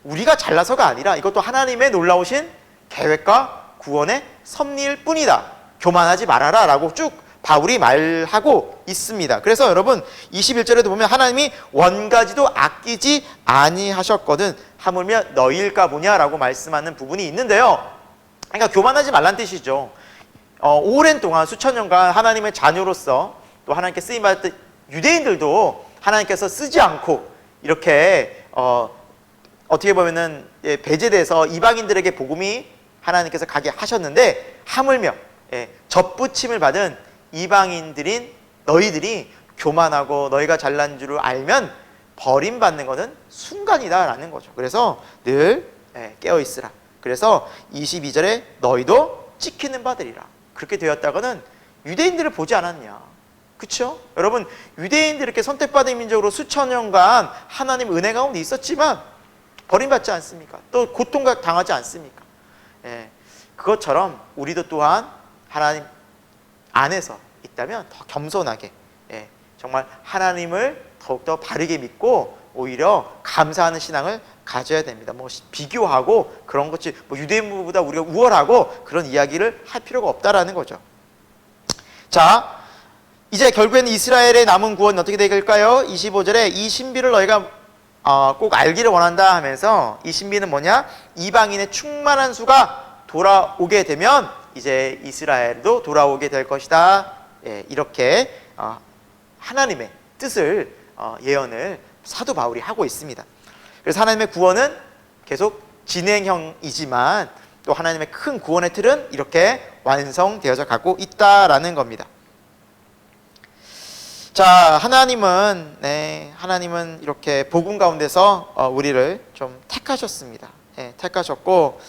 우리가 잘나서가 아니라 이것도 하나님의 놀라우신 계획과 구원의 섭리일 뿐이다. 교만하지 말아라 라고 쭉 바울이 말하고 있습니다. 그래서 여러분 21절에도 보면 하나님이 원가지도 아끼지 아니하셨거든 하물며 너희일까 보냐라고 말씀하는 부분이 있는데요. 그러니까 교만하지 말란 뜻이죠. 오랜 동안 수천 년간 하나님의 자녀로서 또 하나님께 쓰임받았던 유대인들도 하나님께서 쓰지 않고 이렇게 어떻게 보면은 배제돼서 이방인들에게 복음이 하나님께서 가게 하셨는데, 하물며 접붙임을 받은 이방인들인 너희들이 교만하고 너희가 잘난 줄을 알면 버림받는 것은 순간이다라는 거죠. 그래서 늘 깨어있으라. 그래서 22절에 너희도 찍히는 바들이라. 그렇게 되었다고는 유대인들을 보지 않았냐. 그렇죠? 여러분, 유대인들이 이렇게 선택받은 민족으로 수천 년간 하나님 은혜 가운데 있었지만 버림받지 않습니까? 또 고통 당하지 않습니까? 그것처럼 우리도 또한 하나님 안에서 있다면 더 겸손하게, 정말 하나님을 더욱더 바르게 믿고 오히려 감사하는 신앙을 가져야 됩니다. 비교하고 그런 것이 유대인보다 우리가 우월하고 그런 이야기를 할 필요가 없다라는 거죠. 자, 이제 결국에는 이스라엘의 남은 구원은 어떻게 될까요? 25절에 이 신비를 너희가 꼭 알기를 원한다 하면서, 이 신비는 뭐냐? 이방인의 충만한 수가 돌아오게 되면 이제 이스라엘도 돌아오게 될 것이다. 이렇게 하나님의 뜻을 예언을 사도 바울이 하고 있습니다. 그래서 하나님의 구원은 계속 진행형이지만 또 하나님의 큰 구원의 틀은 이렇게 완성되어져 가고 있다라는 겁니다. 자, 하나님은 이렇게 복음 가운데서 우리를 좀 택하셨습니다. 택하셨고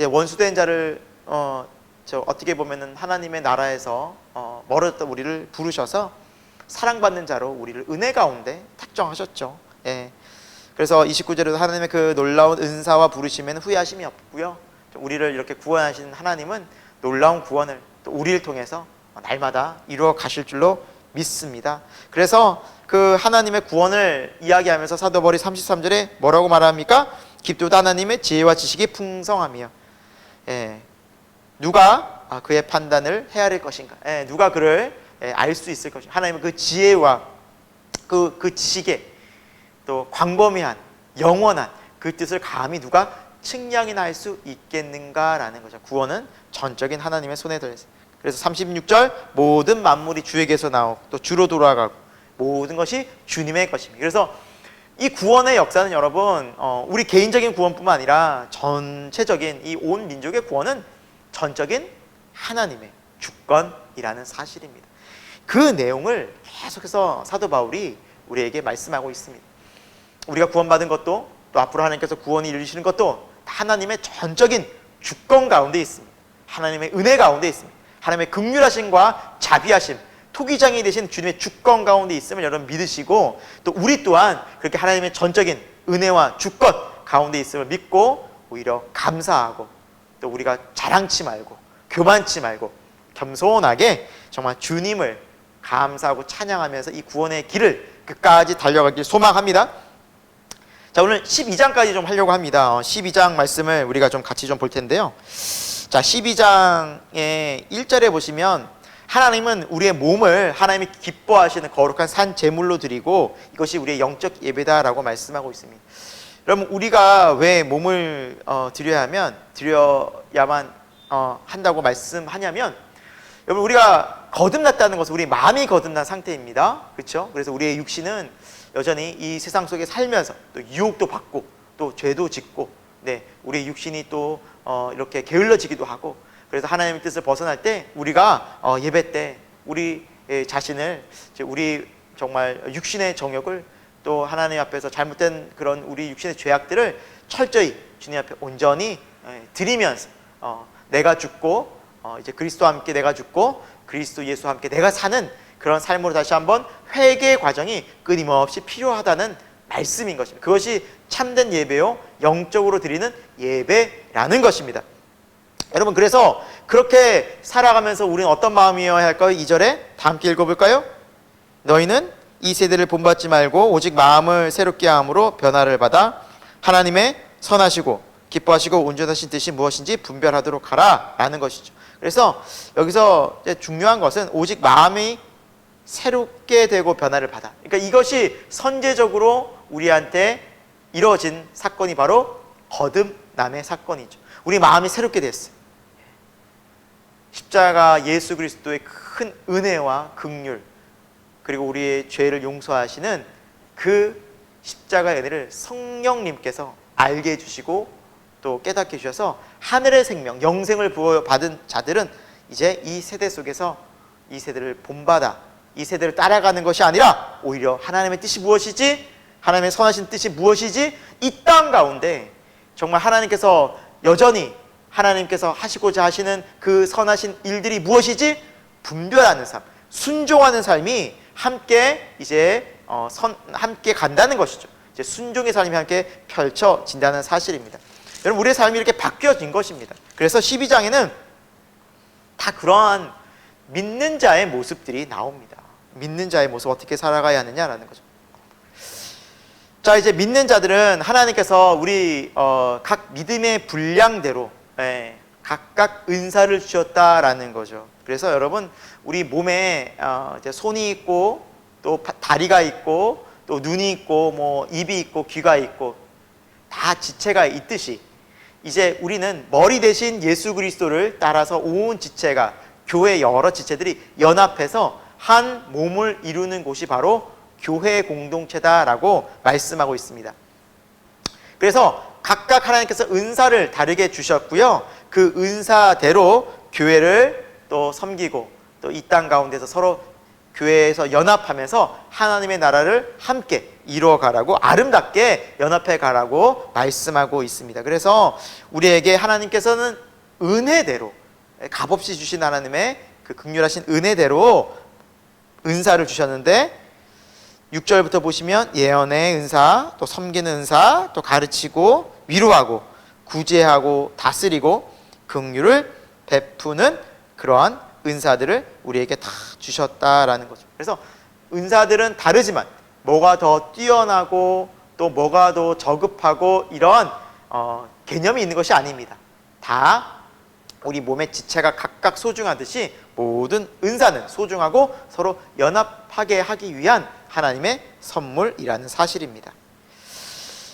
원수된 자를 어떻게 보면은 하나님의 나라에서 멀었던 우리를 부르셔서 사랑받는 자로 우리를 은혜 가운데 택정하셨죠. 그래서 29절에도 하나님의 그 놀라운 은사와 부르심에는 후회하심이 없고요. 우리를 이렇게 구원하신 하나님은 놀라운 구원을 또 우리를 통해서 날마다 이루어 가실 줄로 믿습니다. 그래서 그 하나님의 구원을 이야기하면서 사도 바울이 33절에 뭐라고 말합니까? 깊도다 하나님의 지혜와 지식이 풍성하며, 누가 그의 판단을 헤아릴 것인가? 누가 그를 알 수 있을 것인가? 하나님의 그 지혜와 그 지식에 또 광범위한 영원한 그 뜻을 감히 누가 측량이나 할 수 있겠는가라는 거죠. 구원은 전적인 하나님의 손에 들어 있습니다. 그래서 36절 모든 만물이 주에게서 나오고 또 주로 돌아가고 모든 것이 주님의 것입니다. 그래서 이 구원의 역사는 여러분 우리 개인적인 구원뿐만 아니라 전체적인 이 온 민족의 구원은 전적인 하나님의 주권이라는 사실입니다. 그 내용을 계속해서 사도 바울이 우리에게 말씀하고 있습니다. 우리가 구원받은 것도 또 앞으로 하나님께서 구원을 이루시는 것도 하나님의 전적인 주권 가운데 있습니다. 하나님의 은혜 가운데 있습니다. 하나님의 긍휼하심과 자비하심, 토기장이 되신 주님의 주권 가운데 있음을 여러분 믿으시고, 또 우리 또한 그렇게 하나님의 전적인 은혜와 주권 가운데 있음을 믿고 오히려 감사하고, 또 우리가 자랑치 말고 교만치 말고 겸손하게 정말 주님을 감사하고 찬양하면서 이 구원의 길을 끝까지 달려가길 소망합니다. 자, 오늘 12장까지 좀 하려고 합니다. 12장 말씀을 우리가 좀 같이 좀 볼 텐데요. 자, 12장의 1절에 보시면 하나님은 우리의 몸을 하나님이 기뻐하시는 거룩한 산 제물로 드리고 이것이 우리의 영적 예배다라고 말씀하고 있습니다. 여러분, 우리가 왜 몸을 드려야 하면 드려야만 한다고 말씀하냐면, 여러분, 우리가 거듭났다는 것은 우리 마음이 거듭난 상태입니다. 그렇죠? 그래서 우리의 육신은 여전히 이 세상 속에 살면서 또 유혹도 받고 또 죄도 짓고, 네, 우리 육신이 또 이렇게 게을러지기도 하고, 그래서 하나님의 뜻을 벗어날 때 우리가 예배 때 우리 자신을, 우리 정말 육신의 정욕을 또 하나님 앞에서 잘못된 그런 우리 육신의 죄악들을 철저히 주님 앞에 온전히 드리면서 내가 죽고 이제 그리스도와 함께 내가 죽고 그리스도 예수와 함께 내가 사는 그런 삶으로 다시 한번 회개 과정이 끊임없이 필요하다는 말씀인 것입니다. 그것이 참된 예배요, 영적으로 드리는 예배라는 것입니다. 여러분, 그래서 그렇게 살아가면서 우리는 어떤 마음이어야 할까요? 2절에 다 함께 읽어볼까요? 너희는 이 세대를 본받지 말고 오직 마음을 새롭게 함으로 변화를 받아 하나님의 선하시고 기뻐하시고 온전하신 뜻이 무엇인지 분별하도록 하라 라는 것이죠. 그래서 여기서 중요한 것은 오직 마음이 새롭게 되고 변화를 받아, 그러니까 이것이 선제적으로 우리한테 이루어진 사건이 바로 거듭남의 사건이죠. 우리 마음이 새롭게 됐어요. 십자가 예수 그리스도의 큰 은혜와 긍휼, 그리고 우리의 죄를 용서하시는 그 십자가의 은혜를 성령님께서 알게 해주시고 또 깨닫게 해주셔서 하늘의 생명, 영생을 부어받은 자들은 이제 이 세대 속에서 이 세대를 본받아 이 세대를 따라가는 것이 아니라 오히려 하나님의 뜻이 무엇이지? 하나님의 선하신 뜻이 무엇이지? 이 땅 가운데 정말 하나님께서 여전히 하나님께서 하시고자 하시는 그 선하신 일들이 무엇이지? 분별하는 삶, 순종하는 삶이 함께 이제 함께 간다는 것이죠. 이제 순종의 삶이 함께 펼쳐진다는 사실입니다. 여러분, 우리의 삶이 이렇게 바뀌어진 것입니다. 그래서 12장에는 다 그러한 믿는 자의 모습들이 나옵니다. 믿는 자의 모습, 어떻게 살아가야 하느냐라는 거죠. 자, 이제 믿는 자들은 하나님께서 우리 각 믿음의 분량대로 각각 은사를 주셨다라는 거죠. 그래서 여러분, 우리 몸에 이제 손이 있고 또 다리가 있고 또 눈이 있고 뭐 입이 있고 귀가 있고 다 지체가 있듯이 이제 우리는 머리 대신 예수 그리스도를 따라서 온 지체가, 교회 여러 지체들이 연합해서 한 몸을 이루는 곳이 바로 교회 공동체다라고 말씀하고 있습니다. 그래서 각각 하나님께서 은사를 다르게 주셨고요, 그 은사대로 교회를 또 섬기고 또 이 땅 가운데서 서로 교회에서 연합하면서 하나님의 나라를 함께 이루어가라고, 아름답게 연합해 가라고 말씀하고 있습니다. 그래서 우리에게 하나님께서는 은혜대로, 값없이 주신 하나님의 그 긍휼하신 은혜대로 은사를 주셨는데, 6절부터 보시면 예언의 은사, 또 섬기는 은사, 또 가르치고 위로하고 구제하고 다스리고 긍휼을 베푸는 그러한 은사들을 우리에게 다 주셨다라는 거죠. 그래서 은사들은 다르지만 뭐가 더 뛰어나고 또 뭐가 더 저급하고 이러한 개념이 있는 것이 아닙니다. 다 우리 몸의 지체가 각각 소중하듯이 모든 은사는 소중하고 서로 연합하게 하기 위한 하나님의 선물이라는 사실입니다.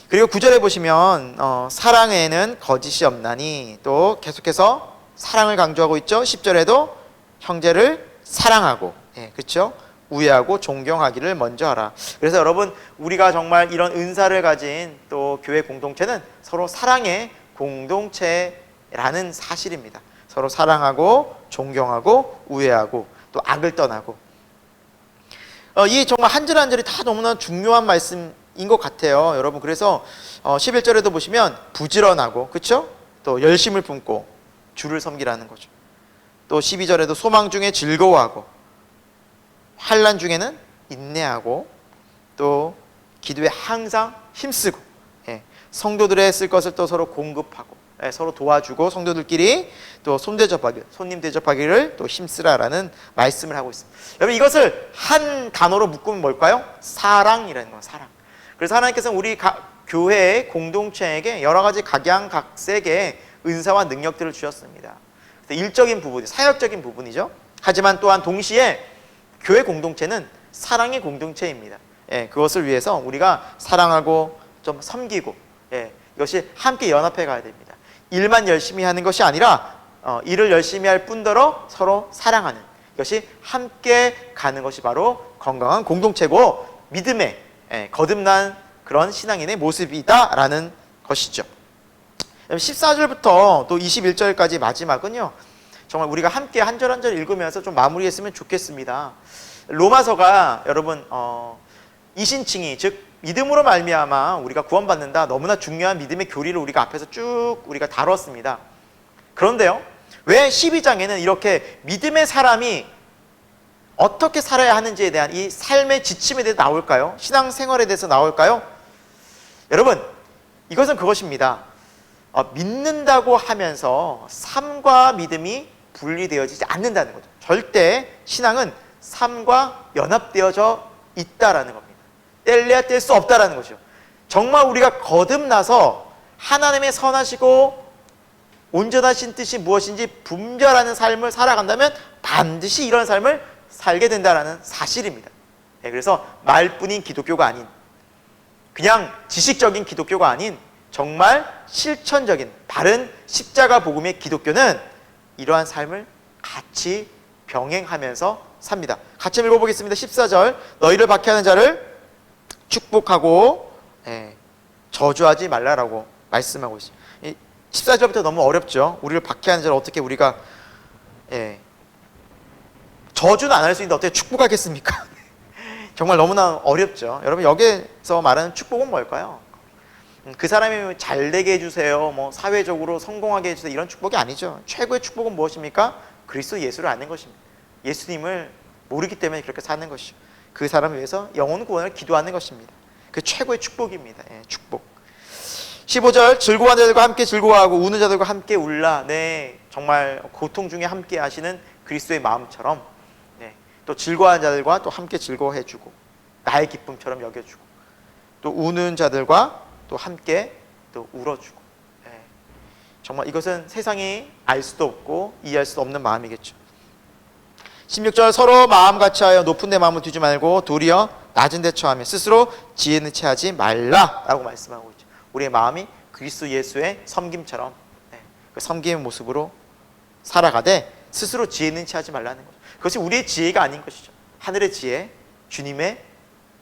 그리고 9절에 보시면 사랑에는 거짓이 없나니, 또 계속해서 사랑을 강조하고 있죠. 10절에도 형제를 사랑하고, 그렇죠? 우애하고 존경하기를 먼저 하라. 그래서 여러분, 우리가 정말 이런 은사를 가진 또 교회 공동체는 서로 사랑의 공동체라는 사실입니다. 서로 사랑하고 존경하고 우애하고 또 악을 떠나고, 이 정말 한 절 한 절이 다 너무나 중요한 말씀인 것 같아요, 여러분. 그래서 11절에도 보시면 부지런하고, 그렇죠? 또 열심을 품고 주를 섬기라는 거죠. 또 12절에도 소망 중에 즐거워하고, 환난 중에는 인내하고, 또 기도에 항상 힘쓰고, 성도들의 쓸 것을 또 서로 공급하고, 서로 도와주고, 성도들끼리 또 손님 대접하기를 또 힘쓰라라는 말씀을 하고 있습니다. 여러분, 이것을 한 단어로 묶으면 뭘까요? 사랑이라는 거예요. 사랑. 그래서 하나님께서는 우리 교회의 공동체에게 여러 가지 각양각색의 은사와 능력들을 주셨습니다. 일적인 부분이, 사역적인 부분이죠. 하지만 또한 동시에 교회 공동체는 사랑의 공동체입니다. 그것을 위해서 우리가 사랑하고 좀 섬기고, 이것이 함께 연합해 가야 됩니다. 일만 열심히 하는 것이 아니라 일을 열심히 할 뿐더러 서로 사랑하는, 이것이 함께 가는 것이 바로 건강한 공동체고 믿음의 거듭난 그런 신앙인의 모습이다라는 것이죠. 14절부터 또 21절까지 마지막은요, 정말 우리가 함께 한 절 한 절 읽으면서 좀 마무리했으면 좋겠습니다. 로마서가 여러분 이신칭이, 즉 믿음으로 말미암아 우리가 구원받는다, 너무나 중요한 믿음의 교리를 우리가 앞에서 쭉 우리가 다뤘습니다. 그런데요, 왜 12장에는 이렇게 믿음의 사람이 어떻게 살아야 하는지에 대한 이 삶의 지침에 대해서 나올까요? 신앙생활에 대해서 나올까요? 여러분, 이것은 그것입니다. 믿는다고 하면서 삶과 믿음이 분리되어지지 않는다는 거죠. 절대 신앙은 삶과 연합되어져 있다라는 겁니다. 뗄래야 뗄 수 없다라는 거죠. 정말 우리가 거듭나서 하나님의 선하시고 온전하신 뜻이 무엇인지 분별하는 삶을 살아간다면 반드시 이런 삶을 살게 된다는 사실입니다. 그래서 말뿐인 기독교가 아닌, 그냥 지식적인 기독교가 아닌 정말 실천적인 바른 십자가 복음의 기독교는 이러한 삶을 같이 병행하면서 삽니다. 같이 읽어보겠습니다. 14절, 너희를 박해하는 자를 축복하고 저주하지 말라라고 말씀하고 있습니다. 14절부터 너무 어렵죠. 우리를 박해하는 자를 어떻게 우리가 저주는 안 할 수 있는데 어떻게 축복하겠습니까? 정말 너무나 어렵죠. 여러분, 여기서 말하는 축복은 뭘까요? 그 사람이 잘되게 해주세요, 뭐 사회적으로 성공하게 해주세요, 이런 축복이 아니죠. 최고의 축복은 무엇입니까? 그리스도 예수를 아는 것입니다. 예수님을 모르기 때문에 그렇게 사는 것이죠. 그 사람을 위해서 영혼 구원을 기도하는 것입니다. 그 최고의 축복입니다. 축복. 15절, 즐거워하는 자들과 함께 즐거워하고 우는 자들과 함께 울라. 네, 정말 고통 중에 함께 하시는 그리스도의 마음처럼, 또 즐거워하는 자들과 또 함께 즐거워해주고 나의 기쁨처럼 여겨주고, 또 우는 자들과 또 함께 또 울어주고, 정말 이것은 세상이 알 수도 없고 이해할 수도 없는 마음이겠죠. 16절, 서로 마음 같이하여 높은 데 마음을 두지 말고 도리어 낮은 데 처하며 스스로 지혜는 체하지 말라라고 말씀하고 있죠. 우리의 마음이 그리스도 예수의 섬김처럼 그 섬김의 모습으로 살아가되 스스로 지혜는 체하지 말라는 거죠. 그것이 우리의 지혜가 아닌 것이죠. 하늘의 지혜, 주님의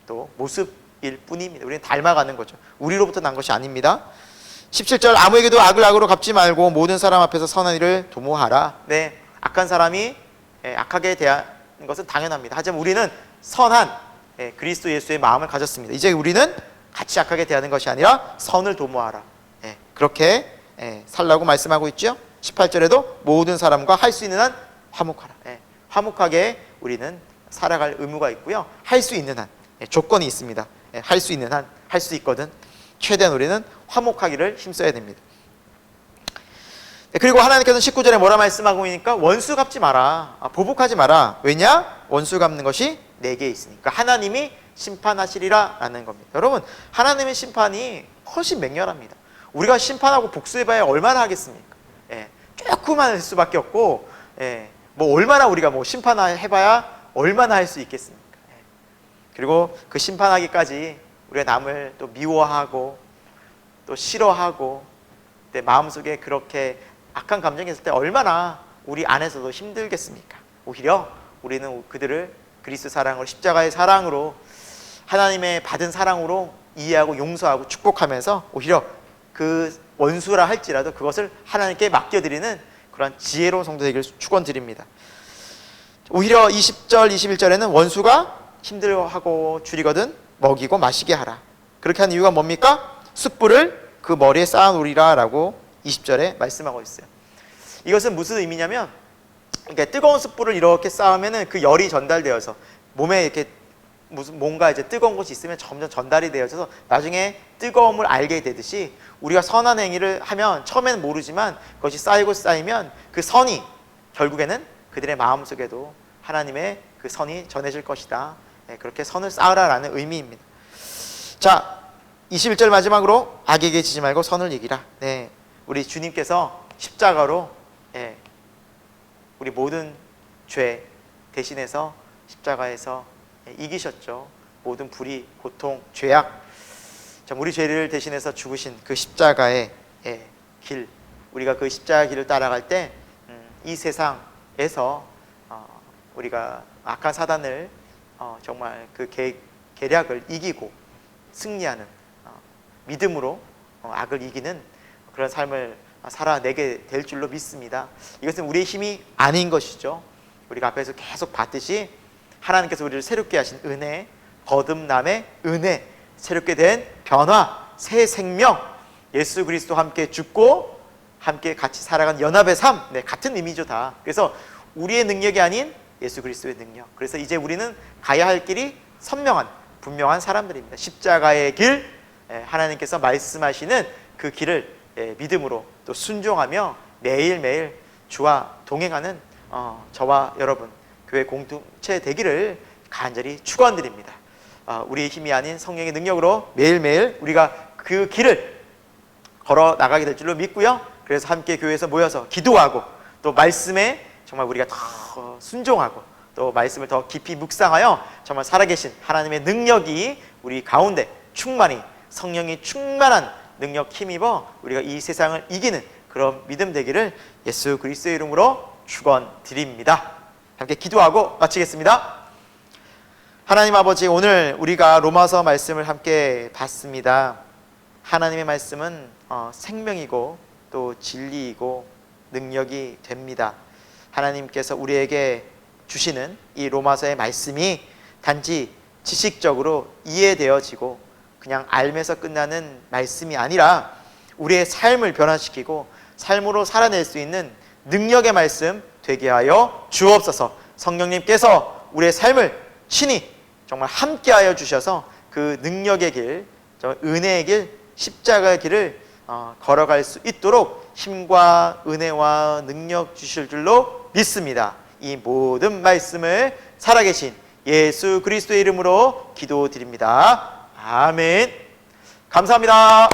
또 모습일 뿐입니다. 우리는 닮아가는 거죠. 우리로부터 난 것이 아닙니다. 17절, 아무에게도 악을 악으로 갚지 말고 모든 사람 앞에서 선한 일을 도모하라. 네, 악한 사람이 악하게 대하는 것은 당연합니다. 하지만 우리는 선한 그리스도 예수의 마음을 가졌습니다. 이제 우리는 같이 악하게 대하는 것이 아니라 선을 도모하라. 그렇게 살라고 말씀하고 있죠. 18절에도 모든 사람과 할 수 있는 한 화목하라. 화목하게 우리는 살아갈 의무가 있고요. 할 수 있는 한 조건이 있습니다. 할 수 있는 한 할 수 있거든. 최대한 우리는 화목하기를 힘써야 됩니다. 그리고 하나님께서는 19절에 뭐라 말씀하고 있으니까 원수 갚지 마라. 보복하지 마라. 왜냐? 원수 갚는 것이 내게 있으니까. 하나님이 심판하시리라 라는 겁니다. 여러분, 하나님의 심판이 훨씬 맹렬합니다. 우리가 심판하고 복수해봐야 얼마나 하겠습니까? 조금만 할 수밖에 없고, 뭐 얼마나 우리가 뭐 심판해봐야 얼마나 할 수 있겠습니까? 그리고 그 심판하기까지 우리가 남을 또 미워하고 또 싫어하고 내 마음속에 그렇게 악한 감정이 있을 때 얼마나 우리 안에서도 힘들겠습니까? 오히려 우리는 그들을 그리스도 사랑으로, 십자가의 사랑으로, 하나님의 받은 사랑으로 이해하고 용서하고 축복하면서 오히려 그 원수라 할지라도 그것을 하나님께 맡겨드리는 그런 지혜로운 성도 되기를 축원드립니다. 오히려 20절, 21절에는 원수가 힘들어하고 줄이거든 먹이고 마시게 하라. 그렇게 한 이유가 뭡니까? 숯불을 그 머리에 쌓아놓으리라 라고 20절에 말씀하고 있어요. 이것은 무슨 의미냐면, 그러니까 뜨거운 숯불을 이렇게 쌓으면은 그 열이 전달되어서 몸에 이렇게 무슨 뭔가 이제 뜨거운 것이 있으면 점점 전달이 되어져서 나중에 뜨거움을 알게 되듯이, 우리가 선한 행위를 하면 처음에는 모르지만 그것이 쌓이고 쌓이면 그 선이 결국에는 그들의 마음속에도 하나님의 그 선이 전해질 것이다. 네, 그렇게 선을 쌓으라라는 의미입니다. 자, 21절 마지막으로 악에게 지지 말고 선을 이기라. 네, 우리 주님께서 십자가로 우리 모든 죄 대신해서 십자가에서 이기셨죠. 모든 불의, 고통, 죄악, 우리 죄를 대신해서 죽으신 그 십자가의 길, 우리가 그 십자가 길을 따라갈 때 이 세상에서 우리가 악한 사단을 정말 그 계략을 이기고 승리하는, 믿음으로 악을 이기는 그런 삶을 살아내게 될 줄로 믿습니다. 이것은 우리의 힘이 아닌 것이죠. 우리가 앞에서 계속 봤듯이 하나님께서 우리를 새롭게 하신 은혜, 거듭남의 은혜, 새롭게 된 변화, 새 생명, 예수 그리스도와 함께 죽고 함께 같이 살아간 연합의 삶, 네, 같은 의미죠 다. 그래서 우리의 능력이 아닌 예수 그리스도의 능력. 그래서 이제 우리는 가야 할 길이 선명한, 분명한 사람들입니다. 십자가의 길, 하나님께서 말씀하시는 그 길을 믿음으로 또 순종하며 매일매일 주와 동행하는 저와 여러분, 교회 공동체 되기를 간절히 축원드립니다. 우리의 힘이 아닌 성령의 능력으로 매일매일 우리가 그 길을 걸어 나가게 될 줄로 믿고요. 그래서 함께 교회에서 모여서 기도하고 또 말씀에 정말 우리가 더 순종하고 또 말씀을 더 깊이 묵상하여 정말 살아계신 하나님의 능력이 우리 가운데 충만히, 성령이 충만한 능력 힘입어 우리가 이 세상을 이기는 그런 믿음 되기를 예수 그리스도의 이름으로 축원드립니다. 함께 기도하고 마치겠습니다. 하나님 아버지, 오늘 우리가 로마서 말씀을 함께 봤습니다. 하나님의 말씀은 생명이고 또 진리이고 능력이 됩니다. 하나님께서 우리에게 주시는 이 로마서의 말씀이 단지 지식적으로 이해되어지고 그냥 알면서 끝나는 말씀이 아니라 우리의 삶을 변화시키고 삶으로 살아낼 수 있는 능력의 말씀 되게 하여 주옵소서. 성령님께서 우리의 삶을 친히 정말 함께하여 주셔서 그 능력의 길, 은혜의 길, 십자가의 길을 걸어갈 수 있도록 힘과 은혜와 능력 주실 줄로 믿습니다. 이 모든 말씀을 살아계신 예수 그리스도의 이름으로 기도드립니다. 아멘. 감사합니다.